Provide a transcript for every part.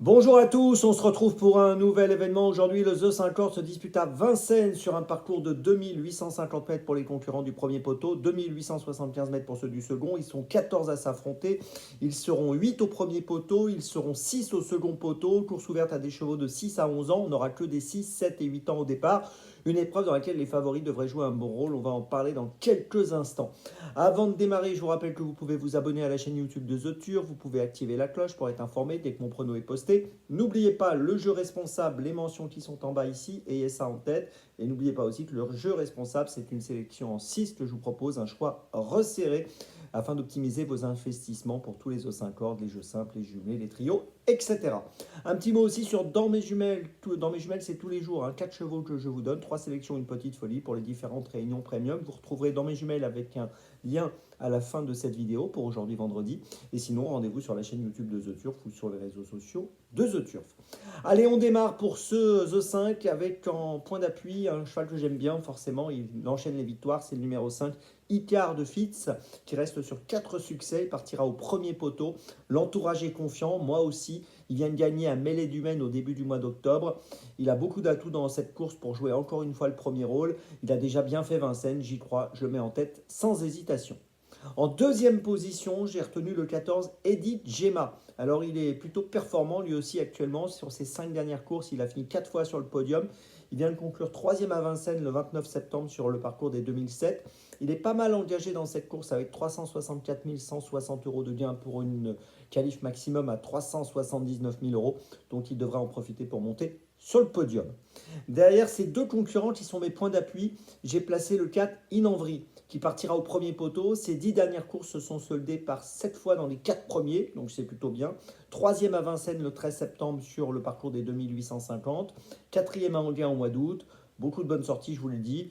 Bonjour à tous, on se retrouve pour un nouvel événement. Aujourd'hui, le The 50 se dispute à Vincennes sur un parcours de 2850 mètres pour les concurrents du premier poteau, 2875 mètres pour ceux du second. Ils sont 14 à s'affronter. Ils seront 8 au premier poteau, ils seront 6 au second poteau. Course ouverte à des chevaux de 6 à 11 ans. On n'aura que des 6, 7 et 8 ans au départ. Une épreuve dans laquelle les favoris devraient jouer un bon rôle. On va en parler dans quelques instants. Avant de démarrer, je vous rappelle que vous pouvez vous abonner à la chaîne YouTube de The Turf. Vous pouvez activer la cloche pour être informé dès que mon prono est posté. N'oubliez pas le jeu responsable, les mentions qui sont en bas ici, ayez ça en tête. Et n'oubliez pas aussi que le jeu responsable, c'est une sélection en 6 que je vous propose, un choix resserré afin d'optimiser vos investissements pour tous les os 5 cordes, les jeux simples, les jumelés, les trios, etc. Un petit mot aussi sur Dans mes jumelles. Dans mes jumelles, c'est tous les jours, 4 chevaux que je vous donne, 3 sélections, une petite folie pour les différentes réunions premium. Vous retrouverez Dans mes jumelles avec un lien à la fin de cette vidéo pour aujourd'hui vendredi. Et sinon, rendez-vous sur la chaîne YouTube de The Turf ou sur les réseaux sociaux de The Turf. Allez, on démarre pour ce The 5 avec en point d'appui un cheval que j'aime bien, forcément, il enchaîne les victoires, c'est le numéro 5, Icar de Fitz, qui reste sur 4 succès, il partira au premier poteau. L'entourage est confiant, moi aussi. Il vient de gagner à Mêlée du Maine au début du mois d'octobre. Il a beaucoup d'atouts dans cette course pour jouer encore une fois le premier rôle. Il a déjà bien fait Vincennes, j'y crois, je le mets en tête sans hésitation. En deuxième position, j'ai retenu le 14, Edith Gemma. Alors, il est plutôt performant lui aussi actuellement. Sur ses 5 dernières courses, il a fini 4 fois sur le podium. Il vient de conclure 3e à Vincennes le 29 septembre sur le parcours des 2007. Il est pas mal engagé dans cette course avec 364 160 euros de gain pour une qualif maximum à 379 000 euros. Donc, il devrait en profiter pour monter sur le podium. Derrière ces deux concurrents qui sont mes points d'appui, j'ai placé le 4 Inenvry qui partira au premier poteau. Ses 10 dernières courses se sont soldées par 7 fois dans les 4 premiers, donc c'est plutôt bien. 3e à Vincennes le 13 septembre sur le parcours des 2850. 4e à Anguin au mois d'août. Beaucoup de bonnes sorties, je vous l'ai dit.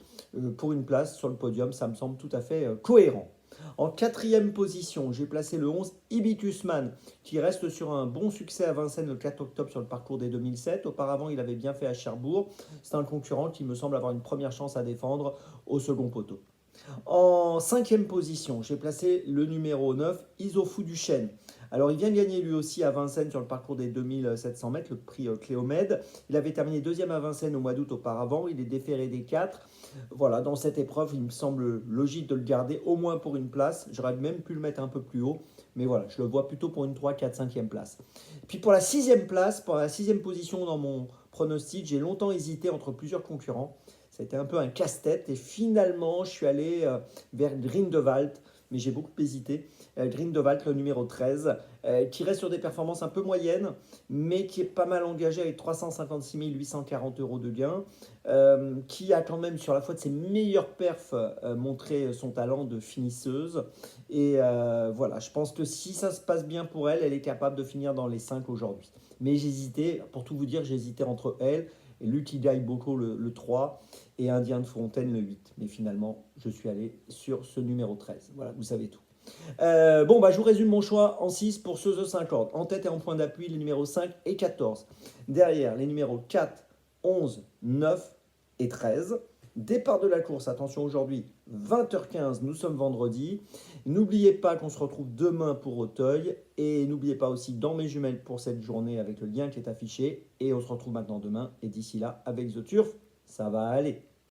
Pour une place sur le podium, ça me semble tout à fait cohérent. En quatrième position, j'ai placé le 11 Ibitusman, qui reste sur un bon succès à Vincennes le 4 octobre sur le parcours des 2007. Auparavant, il avait bien fait à Cherbourg. C'est un concurrent qui me semble avoir une première chance à défendre au second poteau. En cinquième position, j'ai placé le numéro 9, Isofou du Chêne. Alors, il vient de gagner lui aussi à Vincennes sur le parcours des 2700 mètres, le prix Cléomède. Il avait terminé deuxième à Vincennes au mois d'août auparavant. Il est déféré des 4. Voilà, dans cette épreuve, il me semble logique de le garder au moins pour une place. J'aurais même pu le mettre un peu plus haut. Mais voilà, je le vois plutôt pour une 3, 4, 5e place. Puis pour la 6e place, pour la 6e position dans mon pronostic, j'ai longtemps hésité entre plusieurs concurrents. Ça a été un peu un casse-tête et finalement, je suis allé vers Grindewald, mais j'ai beaucoup hésité. Grindewald, le numéro 13, qui reste sur des performances un peu moyennes, mais qui est pas mal engagé avec 356 840 euros de gain, qui a quand même, sur la foi de ses meilleures perfs, montré son talent de finisseuse. Et voilà, je pense que si ça se passe bien pour elle, elle est capable de finir dans les 5 aujourd'hui. Mais j'hésitais, pour tout vous dire, j'hésitais entre elle et Lucky Guy Boko le 3 et Indien de Fontaine le 8. Mais finalement, je suis allé sur ce numéro 13. Voilà, vous savez tout. Je vous résume mon choix en 6 pour ce The 50. En tête et en point d'appui, les numéros 5 et 14. Derrière, les numéros 4, 11, 9 et 13. Départ de la course, attention aujourd'hui, 20h15, nous sommes vendredi. N'oubliez pas qu'on se retrouve demain pour Auteuil. Et n'oubliez pas aussi dans mes jumelles pour cette journée avec le lien qui est affiché. Et on se retrouve maintenant demain. Et d'ici là, avec The Turf, ça va aller.